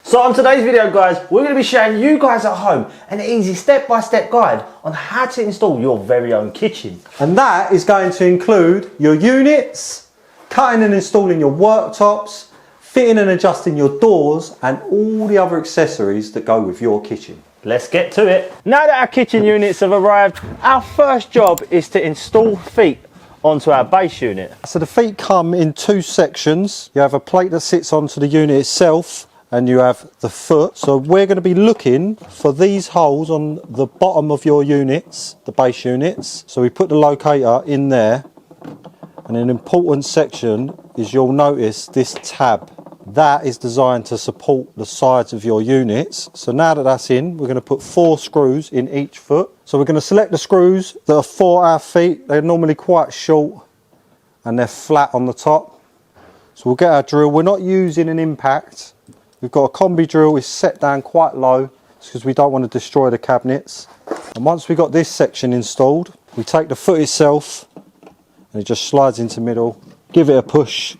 So on today's video guys, we're going to be showing you guys at home an easy step-by-step guide on how to install your very own kitchen. And that is going to include your units, cutting and installing your worktops, fitting and adjusting your doors and all the other accessories that go with your kitchen. Let's get to it. Now that our kitchen units have arrived, our first job is to install feet onto our base unit. So the feet come in two sections. You have a plate that sits onto the unit itself and you have the foot. So we're going to be looking for these holes on the bottom of your units, the base units. So we put the locator in there, and an important section is you'll notice this tab. That is designed to support the sides of your units. So now that that's in, we're going to put 4 screws in each foot. So we're going to select the screws that are for our feet. They're normally quite short and they're flat on the top. So we'll get our drill. We're not using an impact. We've got a combi drill, it's set down quite low because we don't want to destroy the cabinets. And once we've got this section installed, we take the foot itself and it just slides into middle, give it a push,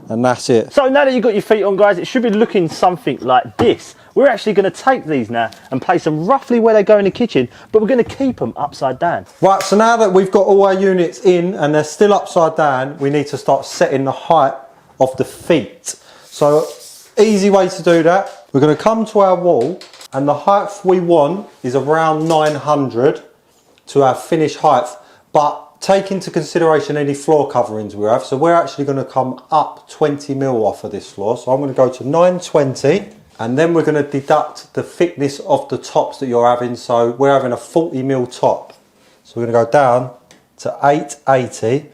and that's it. So now that you've got your feet on guys, it should be looking something like this. We're actually going to take these now and place them roughly where they go in the kitchen, but we're going to keep them upside down. Right, so now that we've got all our units in and they're still upside down, we need to start setting the height of the feet. So easy way to do that, we're going to come to our wall and the height we want is around 900 to our finished height, but take into consideration any floor coverings we have. So we're actually going to come up 20 mil off of this floor. So I'm going to go to 920 and then we're going to deduct the thickness of the tops that you're having. So we're having a 40 mil top. So we're going to go down to 880.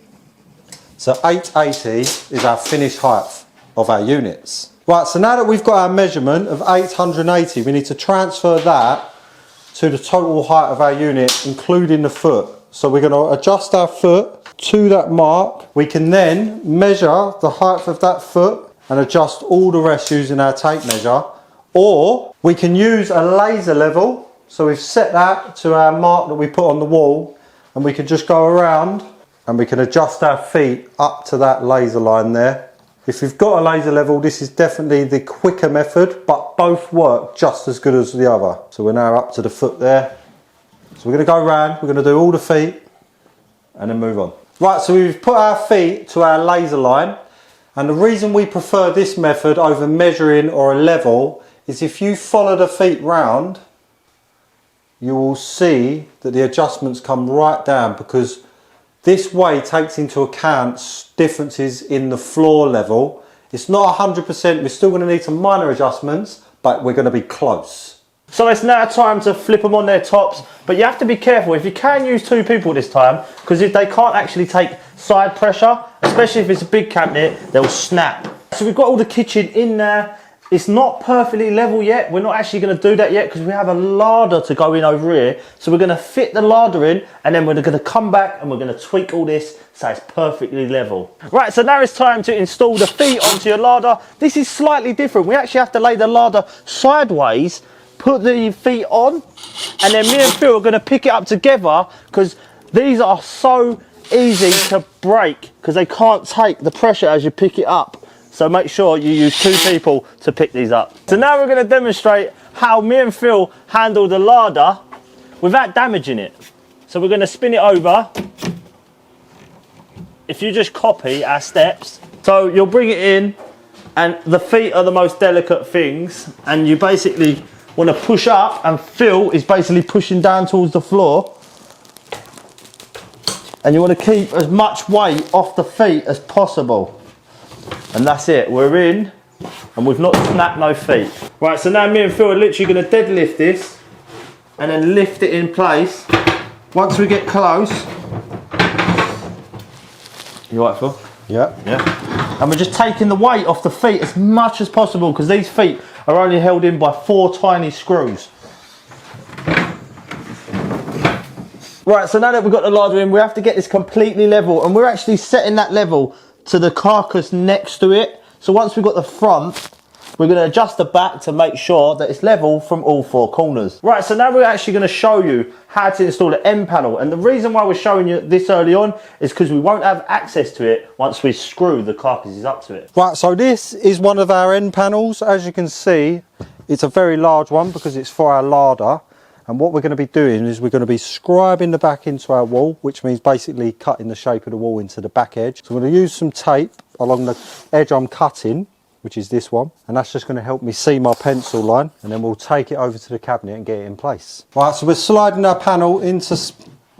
So 880 is our finished height of our units. Right, so now that we've got our measurement of 880, we need to transfer that to the total height of our unit, including the foot. So we're going to adjust our foot to that mark. We can then measure the height of that foot and adjust all the rest using our tape measure. Or we can use a laser level. So we've set that to our mark that we put on the wall and we can just go around and we can adjust our feet up to that laser line there. If you've got a laser level, this is definitely the quicker method, but both work just as good as the other. So we're now up to the foot there. So we're going to go around, we're going to do all the feet and then move on. Right, so we've put our feet to our laser line, and the reason we prefer this method over measuring or a level is if you follow the feet round, you will see that the adjustments come right down, because this way takes into account differences in the floor level. It's not 100%, we're still going to need some minor adjustments, but we're going to be close. So it's now time to flip them on their tops, but you have to be careful. If you can use 2 people this time, because if they can't actually take side pressure, especially if it's a big cabinet, they'll snap. So we've got all the kitchen in there. It's not perfectly level yet. We're not actually going to do that yet because we have a larder to go in over here. So we're going to fit the larder in and then we're going to come back and we're going to tweak all this so it's perfectly level. Right, so now it's time to install the feet onto your larder. This is slightly different. We actually have to lay the larder sideways, put the feet on, and then me and Phil are going to pick it up together because these are so easy to break because they can't take the pressure as you pick it up. So make sure you use 2 people to pick these up. So now we're going to demonstrate how me and Phil handle the larder without damaging it. So we're going to spin it over. If you just copy our steps, so you'll bring it in and the feet are the most delicate things, and you basically want to push up and Phil is basically pushing down towards the floor, and you want to keep as much weight off the feet as possible. And that's it, we're in and we've not snapped no feet. Right, so now me and Phil are literally going to deadlift this and then lift it in place. Once we get close, you right, Phil? Yeah. Yeah. And we're just taking the weight off the feet as much as possible because these feet are only held in by 4 tiny screws. Right, so now that we've got the larder in, we have to get this completely level, and we're actually setting that level to the carcass next to it. So once we've got the front, we're going to adjust the back to make sure that it's level from all 4 corners. Right, so now we're actually going to show you how to install the end panel, and the reason why we're showing you this early on is because we won't have access to it once we screw the carcasses up to it. Right, so this is one of our end panels. As you can see, It's a very large one because it's for our larder. And what we're going to be doing is we're going to be scribing the back into our wall, which means basically cutting the shape of the wall into the back edge. So I'm going to use some tape along the edge I'm cutting, which is this one, and that's just going to help me see my pencil line, and then we'll take it over to the cabinet and get it in place. Right, so we're sliding our panel into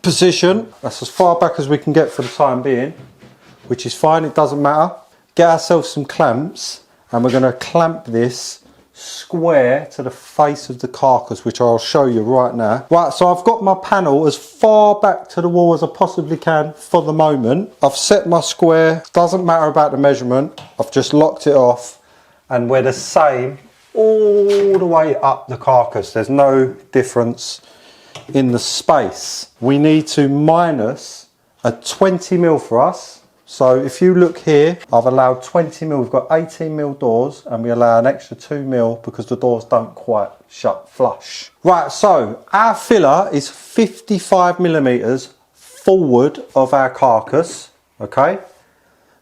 position. That's as far back as we can get for the time being, which is fine, it doesn't matter. Get ourselves some clamps, and we're going to clamp this square to the face of the carcass, which I'll show you right now. Right, so I've got my panel as far back to the wall as I possibly can for the moment. I've set my square, doesn't matter about the measurement, I've just locked it off, and we're the same all the way up the carcass. There's no difference in the space. We need to minus a 20mm for us. So if you look here, I've allowed 20mm, we've got 18mm doors, and we allow an extra 2mm because the doors don't quite shut flush. Right, so our filler is 55mm forward of our carcass, okay?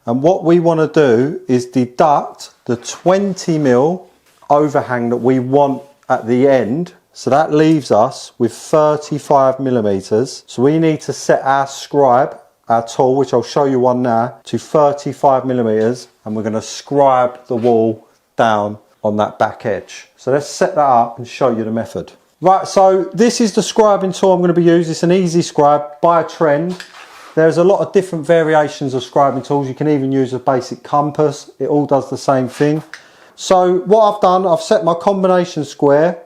And what we want to do is deduct the 20mm overhang that we want at the end. So that leaves us with 35mm. So we need to set our scribe, our tool, which I'll show you one now, to 35mm, and we're going to scribe the wall down on that back edge. So let's set that up and show you the method. Right, so this is the scribing tool I'm going to be using. It's an easy scribe by trend. There's a lot of different variations of scribing tools. You can even use a basic compass. It all does the same thing. So what I've done, I've set my combination square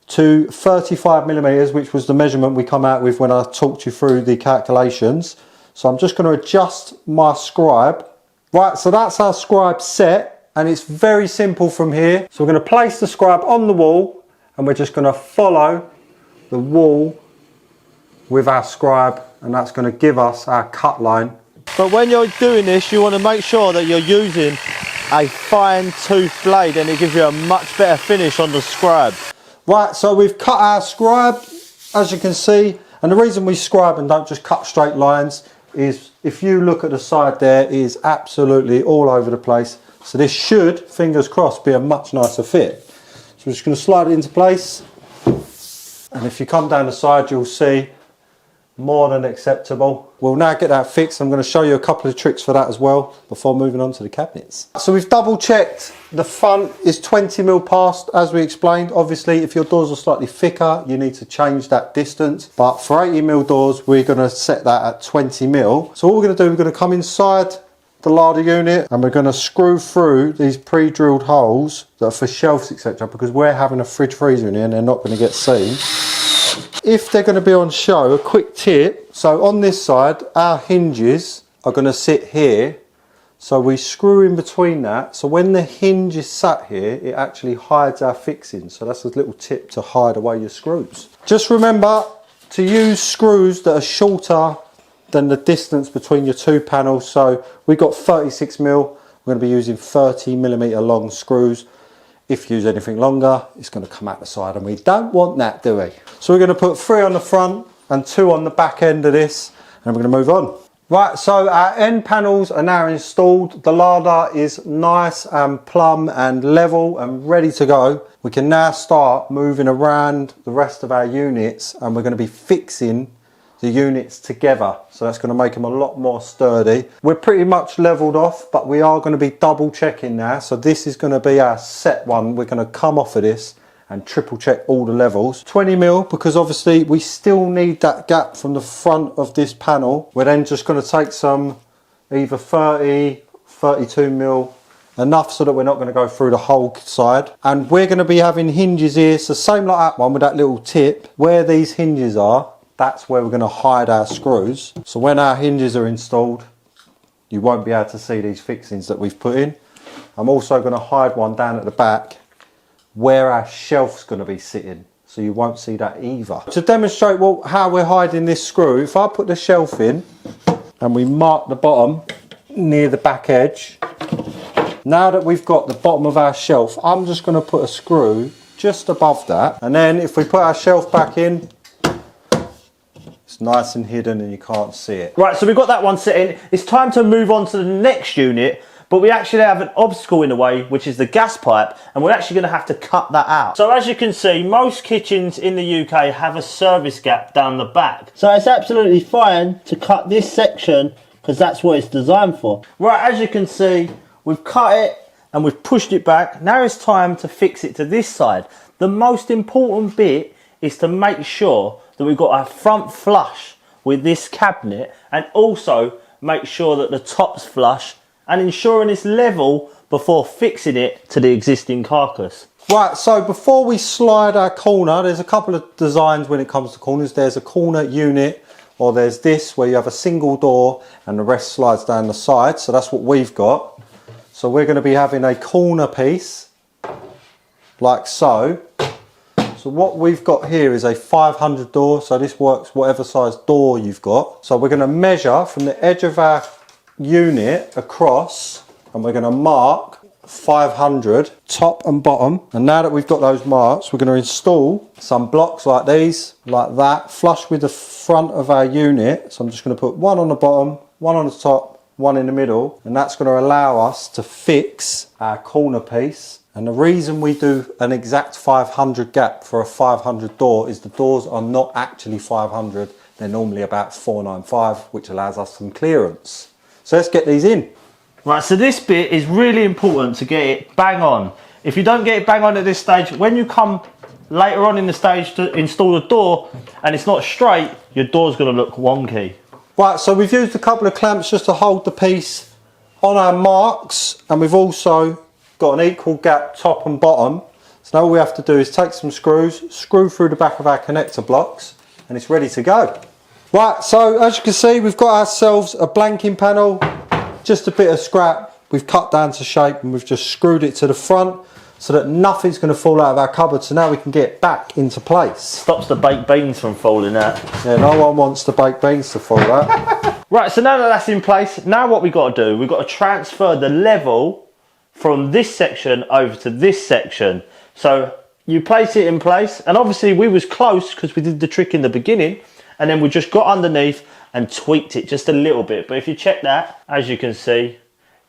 to 35mm, which was the measurement we come out with when I talked you through the calculations. So I'm just going to adjust my scribe. Right, so that's our scribe set, and it's very simple from here. So we're going to place the scribe on the wall, and we're just going to follow the wall with our scribe, and that's going to give us our cut line. But when you're doing this, you want to make sure that you're using a fine tooth blade, and it gives you a much better finish on the scribe. Right, so we've cut our scribe, as you can see, and the reason we scribe and don't just cut straight lines is if you look at the side there, it is absolutely all over the place. So this should, fingers crossed, be a much nicer fit. So we're just going to slide it into place, and if you come down the side, you'll see more than acceptable. We'll now get that fixed. I'm going to show you a couple of tricks for that as well before moving on to the cabinets. So we've double checked the front is 20mm past, as we explained. Obviously, if your doors are slightly thicker, you need to change that distance. But for 80mm doors, we're going to set that at 20mm. So what we're going to do, we're going to come inside the larder unit, and we're going to screw through these pre-drilled holes that are for shelves, etc., because we're having a fridge freezer in here and they're not going to get seen. If they're going to be on show, a quick tip, so on this side our hinges are going to sit here, so we screw in between that, so when the hinge is sat here it actually hides our fixings. So that's a little tip to hide away your screws. Just remember to use screws that are shorter than the distance between your two panels. So we've got 36mm, we're going to be using 30mm long screws. If you use anything longer, it's going to come out the side, and we don't want that, do we? So we're going to put 3 on the front and 2 on the back end of this, and we're going to move on. Right, so our end panels are now installed. The larder is nice and plumb and level and ready to go. We can now start moving around the rest of our units, and we're going to be fixing the units together, so that's going to make them a lot more sturdy. We're pretty much leveled off, but we are going to be double checking now. So this is going to be our set one. We're going to come off of this and triple check all the levels. 20mm, because obviously we still need that gap from the front of this panel. We're then just going to take some either 30, 32mm, enough so that we're not going to go through the whole side. And we're going to be having hinges here, so same like that one with that little tip. Where these hinges are, that's where we're going to hide our screws. So when our hinges are installed, you won't be able to see these fixings that we've put in. I'm also going to hide one down at the back where our shelf's going to be sitting, so you won't see that either. To demonstrate how we're hiding this screw, if I put the shelf in and we mark the bottom near the back edge, now that we've got the bottom of our shelf, I'm just going to put a screw just above that, and then if we put our shelf back in, it's nice and hidden and you can't see it. Right, so we've got that one sitting. It's time to move on to the next unit, but we actually have an obstacle in the way, which is the gas pipe, and we're actually going to have to cut that out. So as you can see, most kitchens in the UK have a service gap down the back. So it's absolutely fine to cut this section because that's what it's designed for. Right, as you can see, we've cut it and we've pushed it back. Now it's time to fix it to this side. The most important bit is to make sure that we've got our front flush with this cabinet, and also make sure that the top's flush, and ensuring it's level before fixing it to the existing carcass. Right, so before we slide our corner, there's a couple of designs when it comes to corners. There's a corner unit, or there's this where you have a single door and the rest slides down the side. So that's what we've got. So we're going to be having a corner piece like so. So what we've got here is a 500 door. So this works whatever size door you've got. So we're going to measure from the edge of our unit across, and we're going to mark 500 top and bottom. And now that we've got those marks, we're going to install some blocks like these, like that, flush with the front of our unit. So I'm just going to put one on the bottom, one on the top, one in the middle, and that's going to allow us to fix our corner piece. And the reason we do an exact 500 gap for a 500 door is the doors are not actually 500, they're normally about 495, which allows us some clearance. So let's get these in. Right, so this bit is really important to get it bang on. If you don't get it bang on at this stage, when you come later on in the stage to install the door and it's not straight, your door's going to look wonky. Right, so we've used a couple of clamps just to hold the piece on our marks, and we've also got an equal gap top and bottom. So now all we have to do is take some screws, screw through the back of our connector blocks, and it's ready to go. Right, so as you can see, we've got ourselves a blanking panel, just a bit of scrap. We've cut down to shape and we've just screwed it to the front so that nothing's going to fall out of our cupboard. So now we can get it back into place. Stops the baked beans from falling out. Yeah, no one wants the baked beans to fall out. Right, so now that that's in place, now what we've got to do, we've got to transfer the level from this section over to this section. So you place it in place, and obviously we was close because we did the trick in the beginning, and then we just got underneath and tweaked it just a little bit. But if you check that, as you can see,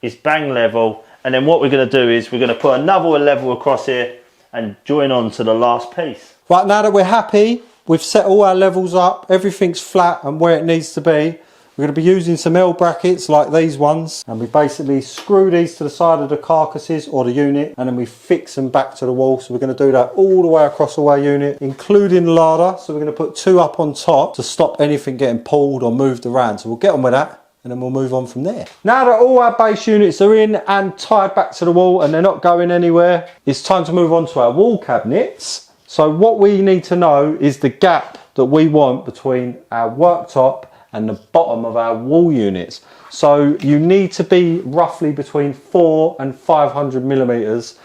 it's bang level. And then what we're going to do is we're going to put another level across here and join on to the last piece. Right, now that we're happy, we've set all our levels up, everything's flat and where it needs to be. We're going to be using some L brackets like these ones, and we basically screw these to the side of the carcasses or the unit, and then we fix them back to the wall. So we're going to do that all the way across all our unit, including the larder. So we're going to put two up on top to stop anything getting pulled or moved around. So we'll get on with that, and then we'll move on from there. Now that all our base units are in and tied back to the wall and they're not going anywhere, it's time to move on to our wall cabinets. So what we need to know is the gap that we want between our worktop and the bottom of our wall units. So you need to be roughly between 400 and 500 millimeters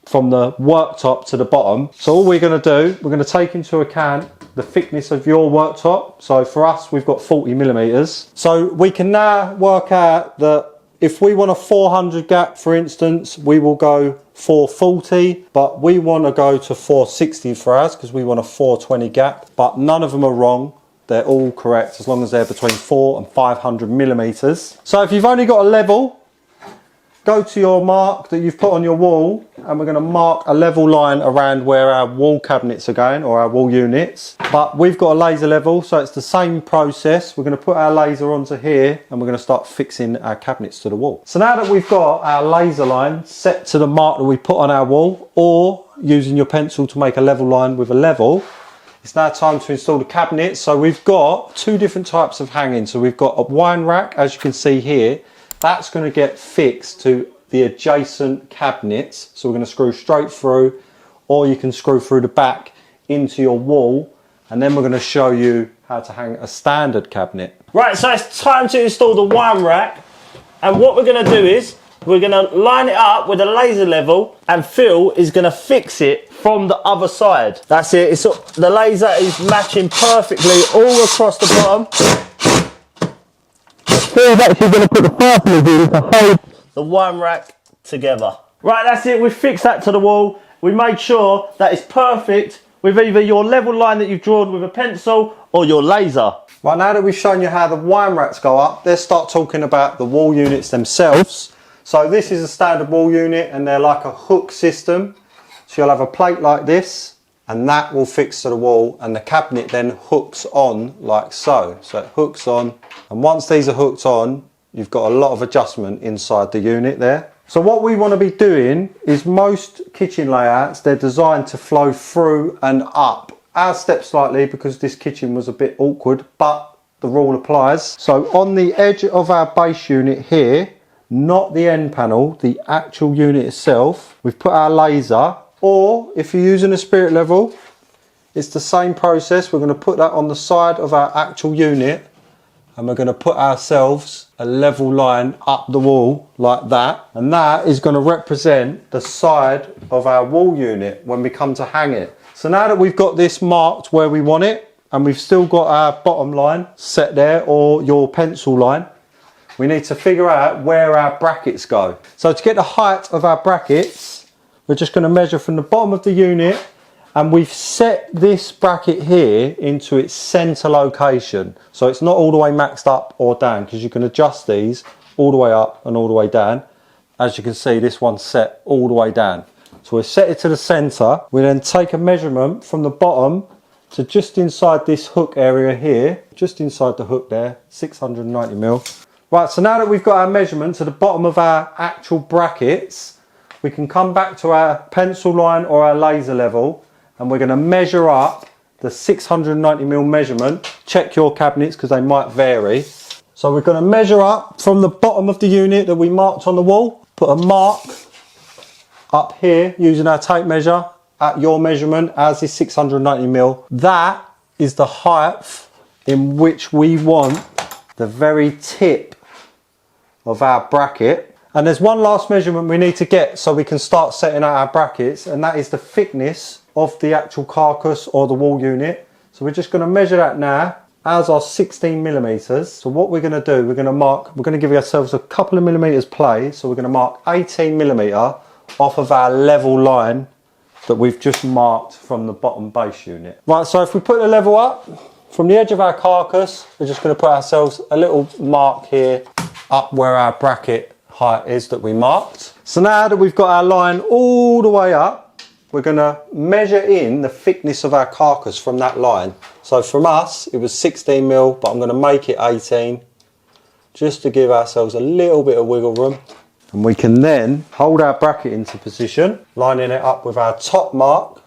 from the worktop to the bottom. So all we're going to do, we're going to take into account the thickness of your worktop. So for us, we've got 40 millimeters. So we can now work out that if we want a 400 gap, for instance, we will go 440, but we want to go to 460 for ours because we want a 420 gap, but none of them are wrong. They're all correct as long as they're between 400 and 500 millimeters. So if you've only got a level, go to your mark that you've put on your wall, and we're going to mark a level line around where our wall cabinets are going, or our wall units. But we've got a laser level, so it's the same process. We're going to put our laser onto here, and we're going to start fixing our cabinets to the wall. So now that we've got our laser line set to the mark that we put on our wall, or using your pencil to make a level line with a level, it's now time to install the cabinet. So we've got two different types of hanging. So we've got a wine rack, as you can see here. That's going to get fixed to the adjacent cabinets. So we're going to screw straight through, or you can screw through the back into your wall. And then we're going to show you how to hang a standard cabinet. Right, so it's time to install the wine rack. And what we're going to do is, we're going to line it up with a laser level, and Phil is going to fix it from the other side. That's it. The laser is matching perfectly all across the bottom. Phil's actually going to put the fasteners in to hold the wine rack together. Right, that's it. We've fixed that to the wall. We made sure that it's perfect with either your level line that you've drawn with a pencil or your laser. Right, now that we've shown you how the wine racks go up, let's start talking about the wall units themselves. So this is a standard wall unit and they're like a hook system. So you'll have a plate like this and that will fix to the wall and the cabinet then hooks on like so. So it hooks on, and once these are hooked on, you've got a lot of adjustment inside the unit there. So what we want to be doing is most kitchen layouts, they're designed to flow through and up. Our step slightly because this kitchen was a bit awkward, but the rule applies. So on the edge of our base unit here, not the end panel, the actual unit itself, we've put our laser, or if you're using a spirit level, it's the same process. We're going to put that on the side of our actual unit and we're going to put ourselves a level line up the wall like that, and that is going to represent the side of our wall unit when we come to hang it. So now that we've got this marked where we want it and we've still got our bottom line set there, or your pencil line, we need to figure out where our brackets go. So to get the height of our brackets, we're just going to measure from the bottom of the unit, and we've set this bracket here into its center location. So it's not all the way maxed up or down, because you can adjust these all the way up and all the way down. As you can see, this one's set all the way down. So we'll set it to the center. We then take a measurement from the bottom to just inside this hook area here, just inside the hook there, 690 mil. Right, so now that we've got our measurement to the bottom of our actual brackets, we can come back to our pencil line or our laser level, and we're going to measure up the 690mm measurement. Check your cabinets because they might vary. So we're going to measure up from the bottom of the unit that we marked on the wall, put a mark up here using our tape measure at your measurement as is 690mm. That is the height in which we want the very tip of our bracket. And there's one last measurement we need to get so we can start setting out our brackets, and that is the thickness of the actual carcass or the wall unit. So we're just going to measure that now as our 16mm. So what we're going to do, we're going to give ourselves a couple of millimeters play. So we're going to mark 18mm off of our level line that we've just marked from the bottom base unit. Right, so if we put the level up from the edge of our carcass, we're just going to put ourselves a little mark here up where our bracket height is that we marked. So now that we've got our line all the way up, we're going to measure in the thickness of our carcass from that line. So from us it was 16mm, but I'm going to make it 18 just to give ourselves a little bit of wiggle room. And we can then hold our bracket into position, lining it up with our top mark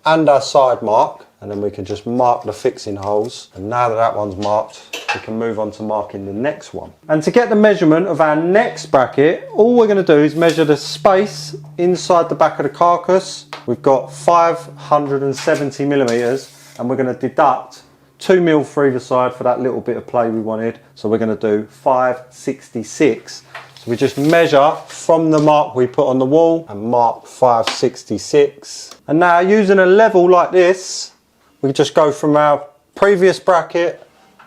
and our side mark, and then we can just mark the fixing holes. And now that that one's marked, we can move on to marking the next one. And to get the measurement of our next bracket, all we're going to do is measure the space inside the back of the carcass. We've got 570mm, and we're going to deduct 2mm for either side for that little bit of play we wanted. So we're going to do 566. So we just measure from the mark we put on the wall and mark 566. And now using a level like this, we just go from our previous bracket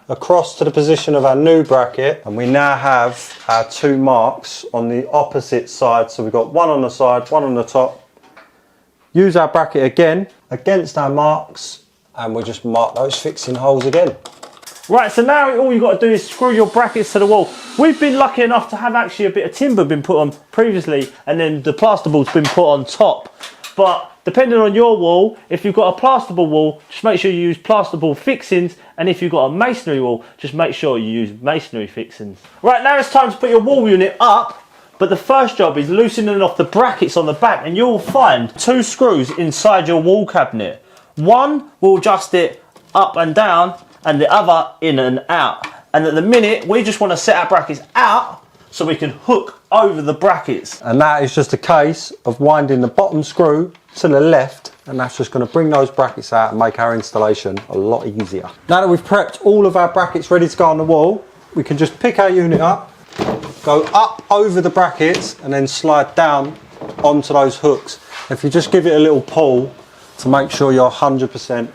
across to the position of our new bracket, and we now have our two marks on the opposite side. So we've got one on the side, one on the top. Use our bracket again against our marks, and we'll just mark those fixing holes again. Right, so now all you've got to do is screw your brackets to the wall. We've been lucky enough to have actually a bit of timber been put on previously, and then the plasterboard's been put on top. But depending on your wall, if you've got a plasterboard wall, just make sure you use plasterboard fixings, and if you've got a masonry wall, just make sure you use masonry fixings. Right, now it's time to put your wall unit up, but the first job is loosening off the brackets on the back, and you'll find two screws inside your wall cabinet. One will adjust it up and down, and the other in and out. And at the minute, we just want to set our brackets out so we can hook over the brackets. And that is just a case of winding the bottom screw to the left, and that's just going to bring those brackets out and make our installation a lot easier. Now that we've prepped all of our brackets ready to go on the wall, we can just pick our unit up, go up over the brackets, and then slide down onto those hooks. If you just give it a little pull to make sure you're 100%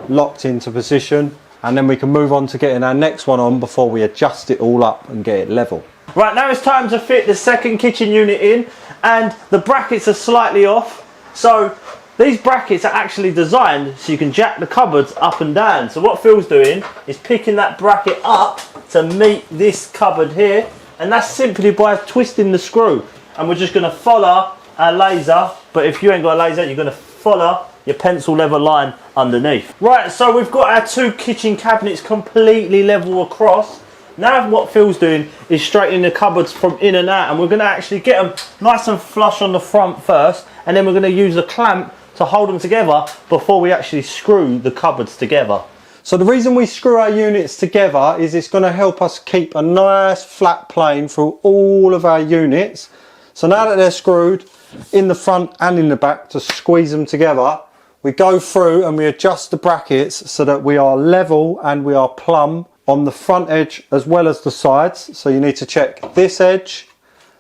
locked into position, and then we can move on to getting our next one on before we adjust it all up and get it level. Right, now it's time to fit the second kitchen unit in, and the brackets are slightly off. So these brackets are actually designed so you can jack the cupboards up and down. So what Phil's doing is picking that bracket up to meet this cupboard here, and that's simply by twisting the screw. and we're just going to follow our laser. But if you ain't got a laser, you're going to follow your pencil level line underneath. Right, so we've got our 2 kitchen cabinets completely level across. Now what Phil's doing is straightening the cupboards from in and out, and we're going to actually get them nice and flush on the front first, and then we're going to use a clamp to hold them together before we actually screw the cupboards together. So the reason we screw our units together is it's going to help us keep a nice flat plane through all of our units. So now that they're screwed in the front and in the back to squeeze them together, we go through and we adjust the brackets so that we are level and we are plumb on the front edge as well as the sides. So you need to check this edge,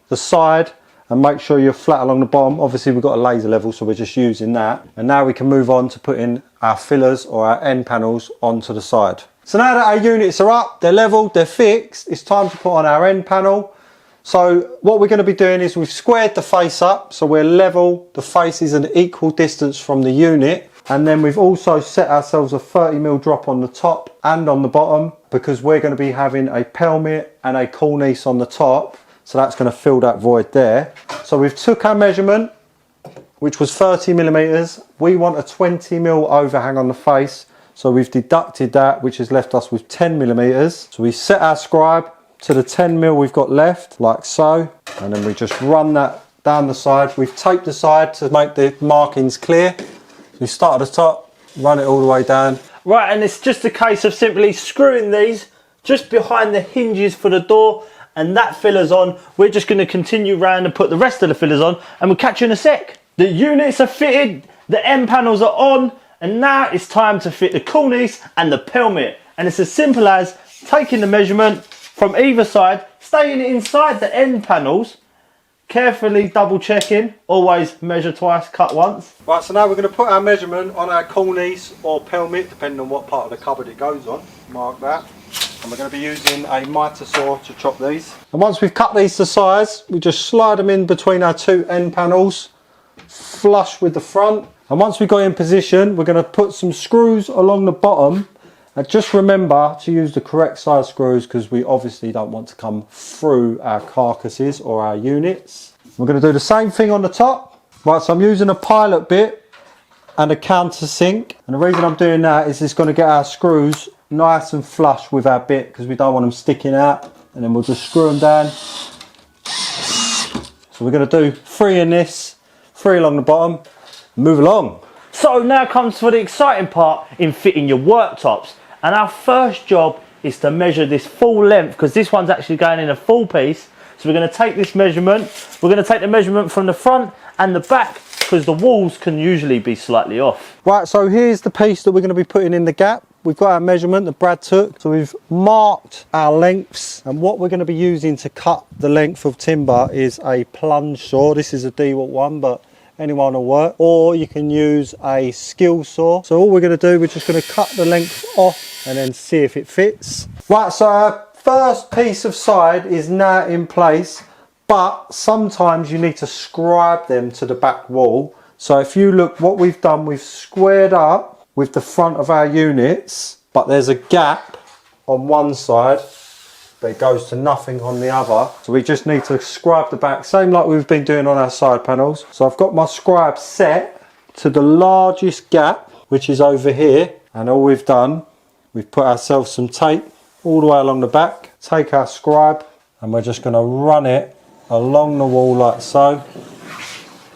the side, and make sure you're flat along the bottom. Obviously we've got a laser level, so we're just using that. And now we can move on to putting our fillers or our end panels onto the side. So now that our units are up, they're leveled, they're fixed, it's time to put on our end panel. So what we're going to be doing is we've squared the face up, so we're level, the face is an equal distance from the unit. And then we've also set ourselves a 30mm drop on the top and on the bottom, because we're going to be having a Pelmet and a Cornice on the top. So that's going to fill that void there. So we've took our measurement, which was 30mm. We want a 20mm overhang on the face. So we've deducted that, which has left us with 10mm. So we set our scribe to the 10mm we've got left, like so. And then we just run that down the side. We've taped the side to make the markings clear. So we start at the top, run it all the way down. Right, and it's just a case of simply screwing these just behind the hinges for the door, and that filler's on. We're just going to continue round and put the rest of the fillers on, and we'll catch you in a sec. The units are fitted, the end panels are on, and now it's time to fit the Cornice and the Pelmet. And it's as simple as taking the measurement from either side, staying inside the end panels, carefully double checking, always measure twice, cut once. Right, so now we're going to put our measurement on our Cornice or Pelmet, depending on what part of the cupboard it goes on. Mark that. And we're going to be using a mitre saw to chop these. And once we've cut these to size, we just slide them in between our 2 end panels, flush with the front. And once we've got in position, we're going to put some screws along the bottom. And just remember to use the correct size screws, because we obviously don't want to come through our carcasses or our units. We're going to do the same thing on the top. Right, so I'm using a pilot bit and a countersink. And the reason I'm doing that is it's going to get our screws nice and flush with our bit, because we don't want them sticking out. And then we'll just screw them down. So we're going to do 3 in this, 3 along the bottom, move along. So now comes for the exciting part in fitting your worktops. And our first job is to measure this full length, because this one's actually going in a full piece. So we're going to take this measurement. We're going to take the measurement from the front and the back, because the walls can usually be slightly off. Right, so here's the piece that we're going to be putting in the gap. We've got our measurement that Brad took. So we've marked our lengths, and what we're going to be using to cut the length of timber is a plunge saw. This is a DeWalt one, but anyone will work. Or you can use a skill saw. So all we're going to do, we're just going to cut the length off and then see if it fits. Right, so our first piece of side is now in place, but sometimes you need to scribe them to the back wall. So if you look, what we've done, we've squared up with the front of our units, but there's a gap on one side, but it goes to nothing on the other. So we just need to scribe the back, same like we've been doing on our side panels. So I've got my scribe set to the largest gap, which is over here. And all we've done, we've put ourselves some tape all the way along the back, take our scribe, and we're just gonna run it along the wall like so.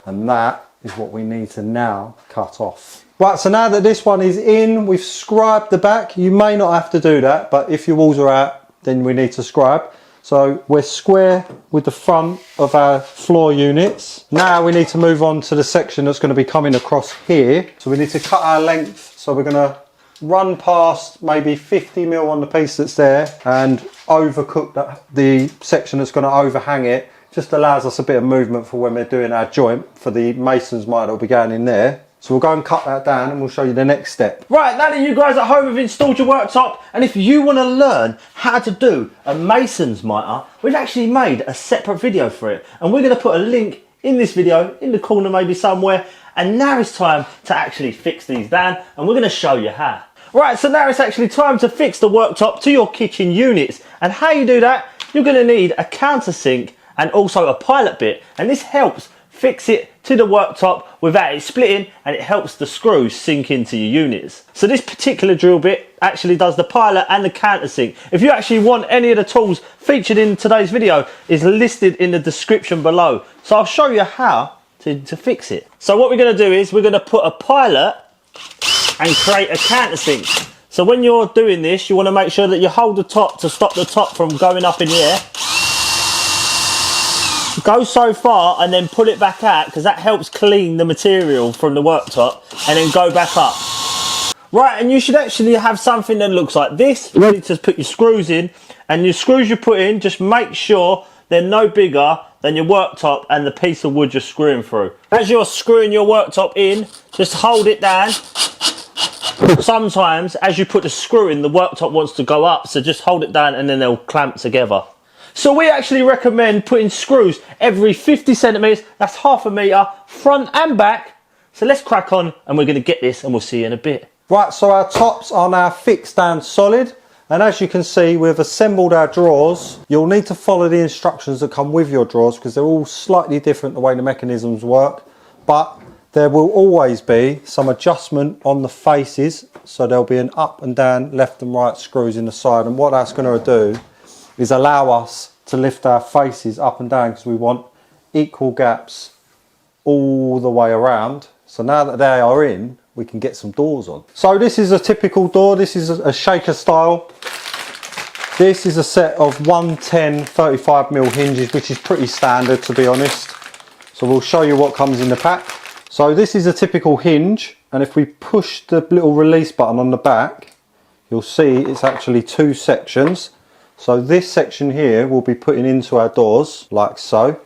And that is what we need to now cut off. Right, so now that this one is in, we've scribed the back. You may not have to do that, but if your walls are out, then we need to scribe. So we're square with the front of our floor units. Now we need to move on to the section that's going to be coming across here. So we need to cut our length. So we're going to run past maybe 50mm on the piece that's there and overcook the section that's going to overhang it. Just allows us a bit of movement for when we're doing our joint for the mason's miter that'll be going in there. So we'll go and cut that down and we'll show you the next step. Right, now that you guys at home have installed your worktop, and if you want to learn how to do a mason's miter, we've actually made a separate video for it. And we're going to put a link in this video, in the corner maybe somewhere. And now it's time to actually fix these down, and we're going to show you how. Right, so now it's actually time to fix the worktop to your kitchen units. And how you do that, you're going to need a countersink and also a pilot bit, and this helps fix it to the worktop without it splitting, and it helps the screws sink into your units. So this particular drill bit actually does the pilot and the countersink. If you actually want any of the tools featured in today's video, is listed in the description below. So I'll show you how to fix it. So what we're going to do is we're going to put a pilot and create a countersink. So when you're doing this, you want to make sure that you hold the top to stop the top from going up in the air. Go so far and then pull it back out, because that helps clean the material from the worktop, and then go back up. Right, and you should actually have something that looks like this, ready to put your screws in. And your screws you put in, just make sure they're no bigger than your worktop and the piece of wood you're screwing through. As you're screwing your worktop in, just hold it down. Sometimes as you put the screw in, the worktop wants to go up, so just hold it down and then they'll clamp together. So we actually recommend putting screws every 50 centimeters, that's half a meter, front and back. So let's crack on, and we're going to get this, and we'll see you in a bit. Right, so our tops are now fixed down solid, and as you can see, we've assembled our drawers. You'll need to follow the instructions that come with your drawers, because they're all slightly different the way the mechanisms work, but there will always be some adjustment on the faces, so there'll be an up and down, left and right screws in the side, and what that's going to do is allow us to lift our faces up and down, because we want equal gaps all the way around. So now that they are in, we can get some doors on. So this is a typical door. This is a shaker style. This is a set of 110 35mm hinges, which is pretty standard, to be honest. So we'll show you what comes in the pack. So this is a typical hinge, and if we push the little release button on the back, you'll see it's actually two sections. So this section here will be putting into our doors, like so,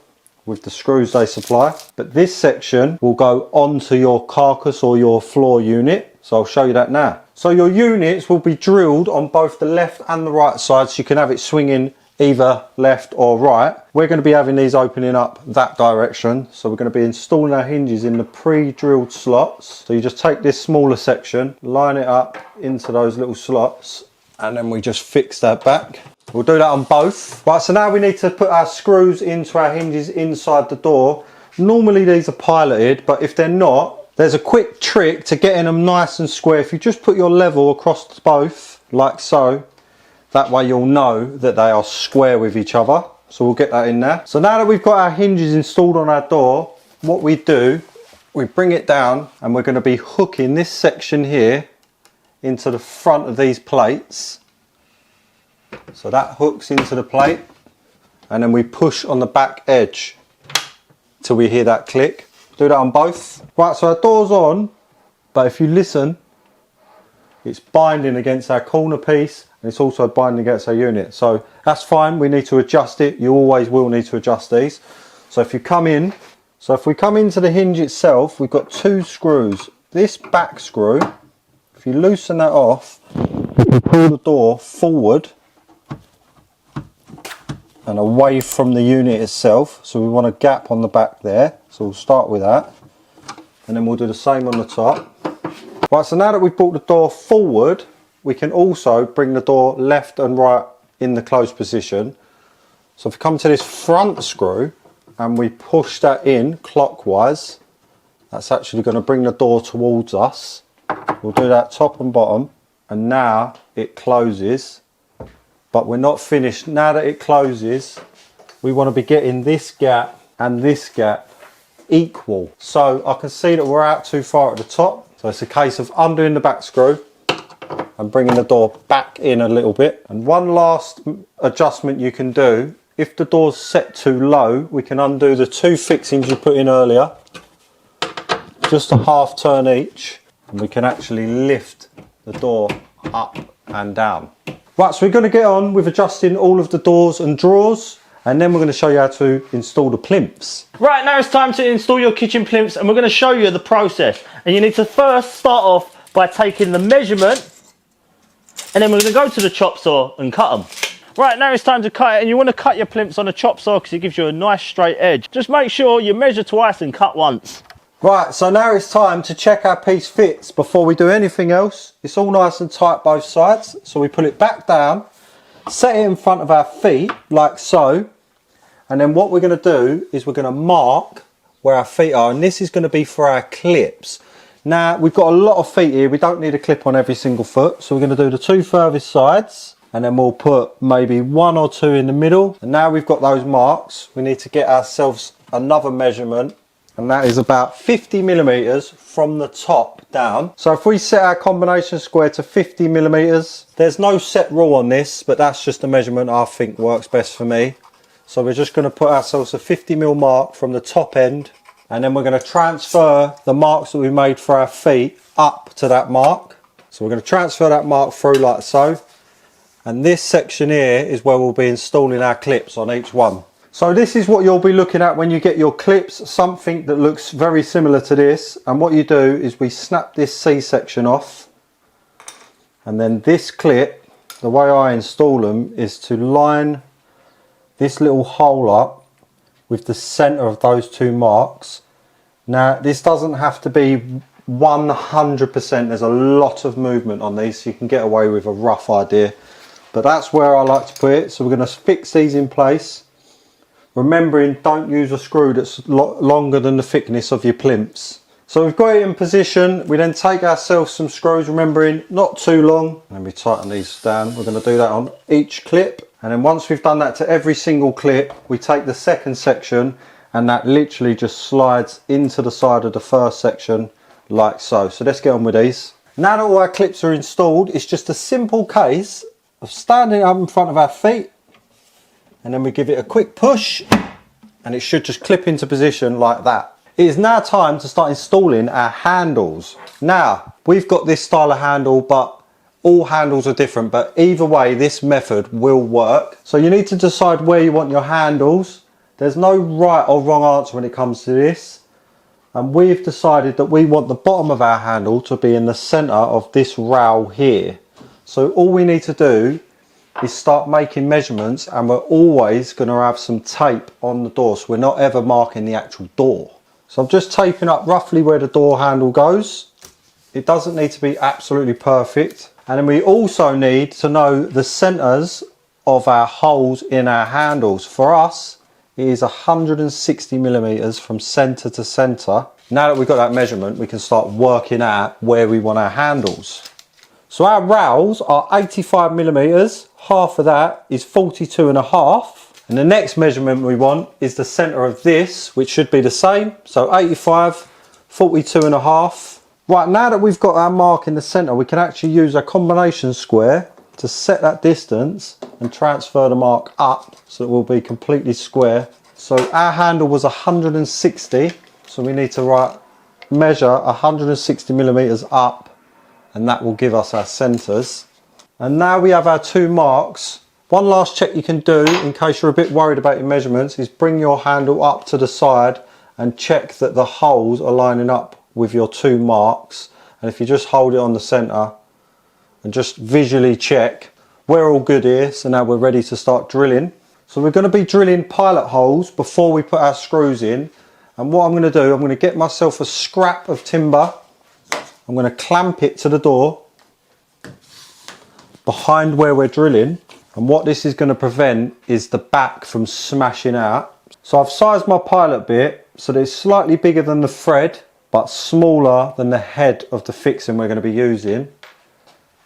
with the screws they supply. But this section will go onto your carcass or your floor unit. So I'll show you that now. So your units will be drilled on both the left and the right side, so you can have it swinging either left or right. We're going to be having these opening up that direction. So we're going to be installing our hinges in the pre-drilled slots. So you just take this smaller section, line it up into those little slots, and then we just fix that back. We'll do that on both. Right, so now we need to put our screws into our hinges inside the door. Normally these are piloted, but if they're not, there's a quick trick to getting them nice and square. If you just put your level across both, like so, that way you'll know that they are square with each other. So we'll get that in there. So now that we've got our hinges installed on our door, what we do, we bring it down, and we're going to be hooking this section here into the front of these plates. So that hooks into the plate, and then we push on the back edge till we hear that click. Do that on both. Right, so our door's on, but if you listen, it's binding against our corner piece, and it's also binding against our unit. So that's fine, we need to adjust it. You always will need to adjust these. So if you come in, so if we come into the hinge itself, we've got two screws. This back screw, if you loosen that off, you can pull the door forward and away from the unit itself. So we want a gap on the back there. So we'll start with that, and then we'll do the same on the top. Right, so now that we've brought the door forward, we can also bring the door left and right in the closed position. So if we come to this front screw and we push that in clockwise, that's actually going to bring the door towards us. We'll do that top and bottom, and now it closes. But we're not finished. Now that it closes, we want to be getting this gap and this gap equal. So I can see that we're out too far at the top. So it's a case of undoing the back screw and bringing the door back in a little bit. And one last adjustment you can do, if the door's set too low, we can undo the two fixings you put in earlier, just a half turn each, and we can actually lift the door up and down. Right, so we're going to get on with adjusting all of the doors and drawers, and then we're going to show you how to install the plinths. Right, now it's time to install your kitchen plinths, and we're going to show you the process. And you need to first start off by taking the measurement, and then we're going to go to the chop saw and cut them. Right, now it's time to cut it, and you want to cut your plinths on a chop saw because it gives you a nice straight edge. Just make sure you measure twice and cut once. Right, so now it's time to check our piece fits before we do anything else. It's all nice and tight both sides, so we pull it back down, set it in front of our feet like so, And then what we're going to do is we're going to mark where our feet are, and this is going to be for our clips. Now we've got a lot of feet here, we don't need a clip on every single foot, so we're going to do the 2 furthest sides, and then we'll put maybe 1 or 2 in the middle. And now we've got those marks, we need to get ourselves another measurement, and that is about 50 millimeters from the top down. So if we set our combination square to 50 millimeters, there's no set rule on this, but that's just the measurement I think works best for me. So we're just going to put ourselves a 50 mil mark from the top end, and then we're going to transfer the marks that we made for our feet up to that mark. So we're going to transfer that mark through like so, and this section here is where we'll be installing our clips on each one. So this is what you'll be looking at when you get your clips, something that looks very similar to this. And what you do is we snap this C section off, and then this clip, the way I install them is to line this little hole up with the center of those 2 marks. Now this doesn't have to be 100%, there's a lot of movement on these, so you can get away with a rough idea, but that's where I like to put it. So we're going to fix these in place, remembering don't use a screw that's longer than the thickness of your plinths. So we've got it in position, we then take ourselves some screws, remembering not too long, and we tighten these down. We're going to do that on each clip. And then once we've done that to every single clip, we take the second section, and that literally just slides into the side of the first section like so. So let's get on with these. Now that all our clips are installed, it's just a simple case of standing up in front of our feet, and then we give it a quick push, and it should just clip into position like that. It is now time to start installing our handles. Now, we've got this style of handle, but all handles are different, but either way this method will work. So you need to decide where you want your handles. There's no right or wrong answer when it comes to this, and we've decided that we want the bottom of our handle to be in the center of this rail here. So all we need to do is start making measurements, and we're always going to have some tape on the door, so we're not ever marking the actual door. So I'm just taping up roughly where the door handle goes. It doesn't need to be absolutely perfect. And then we also need to know the centers of our holes in our handles. For us, it is 160 millimeters from center to center. Now that we've got that measurement, we can start working out where we want our handles. So our rails are 85 millimeters. Half of that is 42.5. And the next measurement we want is the center of this, which should be the same. So 85, 42.5. Right, now that we've got our mark in the center, we can actually use a combination square to set that distance and transfer the mark up so it will be completely square. So our handle was 160, so we need to measure 160 millimeters up, and that will give us our centers. And now we have our 2 marks. One last check you can do in case you're a bit worried about your measurements is bring your handle up to the side and check that the holes are lining up with your 2 marks. And if you just hold it on the center and just visually check, we're all good here. So now we're ready to start drilling. So we're going to be drilling pilot holes before we put our screws in. And what I'm going to do, I'm going to get myself a scrap of timber, I'm going to clamp it to the door behind where we're drilling, and what this is going to prevent is the back from smashing out. So I've sized my pilot bit so that it's slightly bigger than the thread but smaller than the head of the fixing we're going to be using.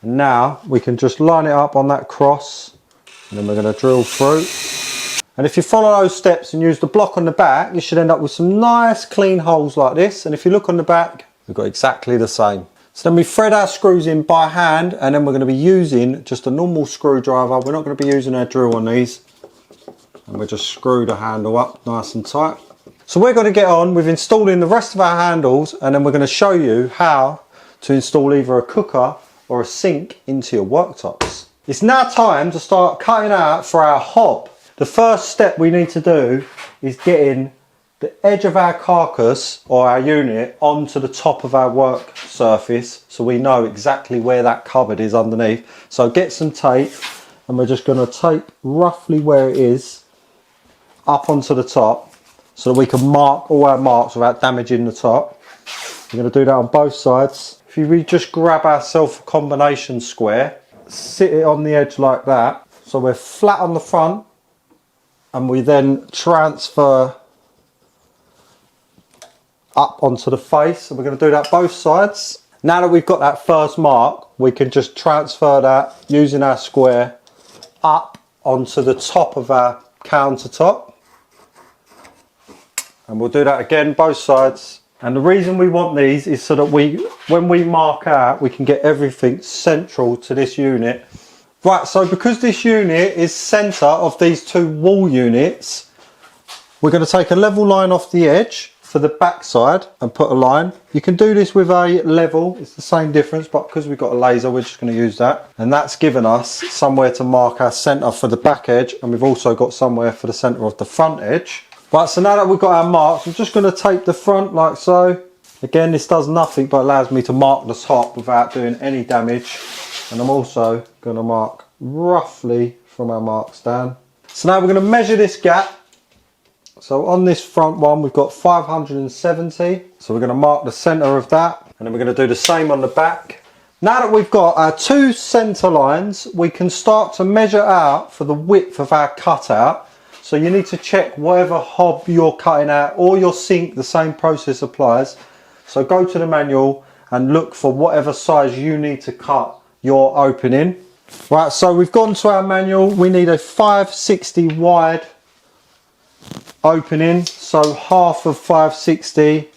And now we can just line it up on that cross, and then we're going to drill through. And if you follow those steps and use the block on the back, you should end up with some nice clean holes like this. And if you look on the back, we've got exactly the same. So then we thread our screws in by hand, and then we're going to be using just a normal screwdriver. We're not going to be using our drill on these. And we'll just screw the handle up nice and tight. So we're going to get on with installing the rest of our handles, and then we're going to show you how to install either a cooker or a sink into your worktops. It's now time to start cutting out for our hob. The first step we need to do is getting the edge of our carcass or our unit onto the top of our work surface so we know exactly where that cupboard is underneath. So get some tape, and we're just going to tape roughly where it is up onto the top so that we can mark all our marks without damaging the top. We're going to do that on both sides. If we just grab ourselves a combination square, sit it on the edge like that so we're flat on the front and we then transfer up onto the face. And we're going to do that both sides. Now that we've got that first mark, we can just transfer that using our square up onto the top of our countertop. And we'll do that again, both sides. And the reason we want these is so that when we mark out, we can get everything central to this unit. Right, so because this unit is centre of these two wall units, we're going to take a level line off the edge for the back side and put a line. You can do this with a level, it's the same difference, but because we've got a laser, we're just going to use that. And that's given us somewhere to mark our centre for the back edge, and we've also got somewhere for the centre of the front edge. Right, so now that we've got our marks, I'm just going to tape the front like so. Again, this does nothing but allows me to mark the top without doing any damage. And I'm also going to mark roughly from our marks down. So now we're going to measure this gap. So on this front one, we've got 570. So we're going to mark the centre of that. And then we're going to do the same on the back. Now that we've got our two centre lines, we can start to measure out for the width of our cutout. So you need to check whatever hob you're cutting out or your sink, the same process applies. So go to the manual and look for whatever size you need to cut your opening. Right, so we've gone to our manual. We need a 560 wide opening. So half of 560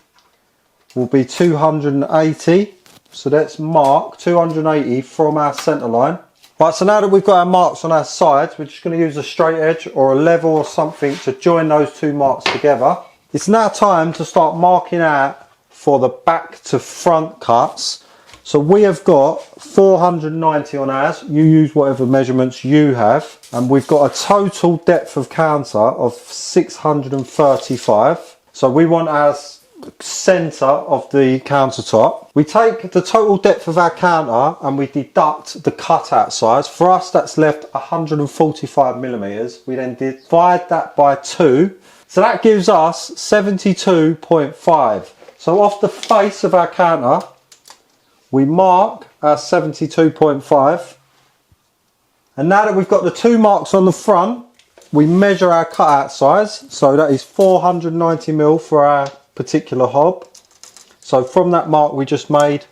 will be 280. So let's mark 280 from our centre line. Right, so now that we've got our marks on our sides, we're just going to use a straight edge or a level or something to join those two marks together. It's now time to start marking out for the back to front cuts. So we have got 490 on ours. You use whatever measurements you have. And we've got a total depth of counter of 635. So we want our centre of the countertop. We take the total depth of our counter and we deduct the cutout size. For us, that's left 145 millimeters. We then divide that by 2. So that gives us 72.5. So off the face of our counter, we mark our 72.5. And now that we've got the two marks on the front, we measure our cutout size. So that is 490 mil for our particular hob. So from that mark we just made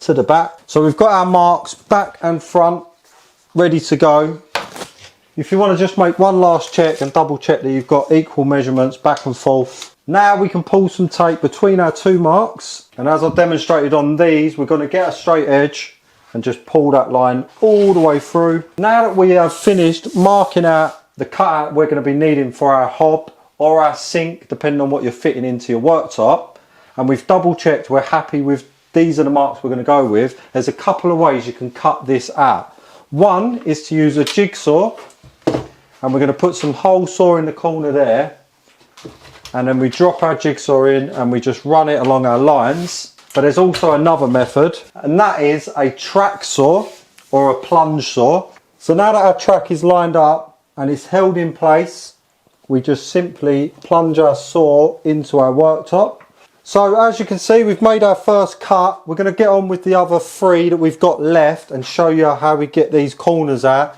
to the back. So we've got our marks back and front ready to go. If you want to just make one last check and double check that you've got equal measurements back and forth. Now we can pull some tape between our two marks, and as I've demonstrated on these, we're going to get a straight edge and just pull that line all the way through. Now that we have finished marking out the cutout we're going to be needing for our hob or our sink, depending on what you're fitting into your worktop, and we've double checked we're happy with these are the marks we're going to go with, there's a couple of ways you can cut this out. One is to use a jigsaw, and we're going to put some hole saw in the corner there, and then we drop our jigsaw in and we just run it along our lines. But there's also another method, and that is a track saw or a plunge saw. So now that our track is lined up and it's held in place, we just simply plunge our saw into our worktop. So as you can see, we've made our first cut. We're going to get on with the other 3 that we've got left and show you how we get these corners out.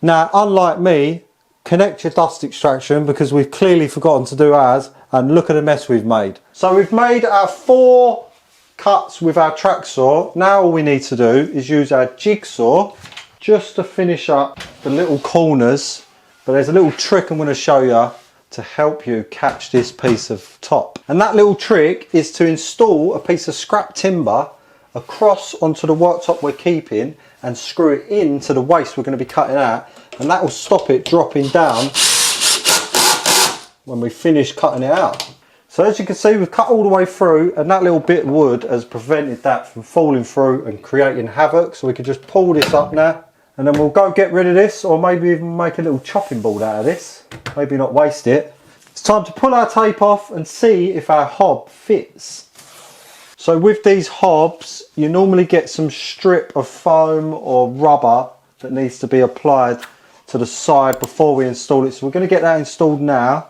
Now, unlike me, connect your dust extraction, because we've clearly forgotten to do ours, and look at the mess we've made. So we've made our 4 cuts with our track saw. Now all we need to do is use our jigsaw just to finish up the little corners. But there's a little trick I'm going to show you to help you catch this piece of top. And that little trick is to install a piece of scrap timber across onto the worktop we're keeping and screw it into the waste we're going to be cutting out, and that will stop it dropping down when we finish cutting it out. So as you can see, we've cut all the way through, and that little bit of wood has prevented that from falling through and creating havoc. So we can just pull this up now, and then we'll go get rid of this, or maybe even make a little chopping board out of this, maybe not waste it. It's time to pull our tape off and see if our hob fits. So with these hobs, you normally get some strip of foam or rubber that needs to be applied to the side before we install it. So we're going to get that installed now,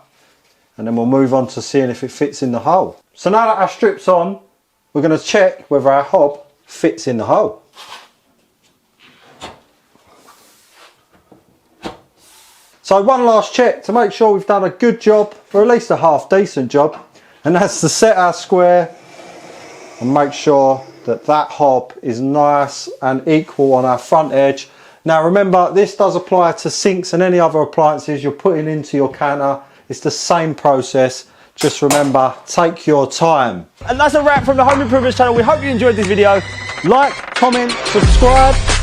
and then we'll move on to seeing if it fits in the hole. So now that our strip's on, we're going to check whether our hob fits in the hole. So one last check to make sure we've done a good job, or at least a half decent job, and that's to set our square and make sure that that hob is nice and equal on our front edge. Now remember, this does apply to sinks and any other appliances you're putting into your counter. It's the same process. Just remember, take your time. And that's a wrap from the Home Improvements channel. We hope you enjoyed this video. Like, comment, subscribe.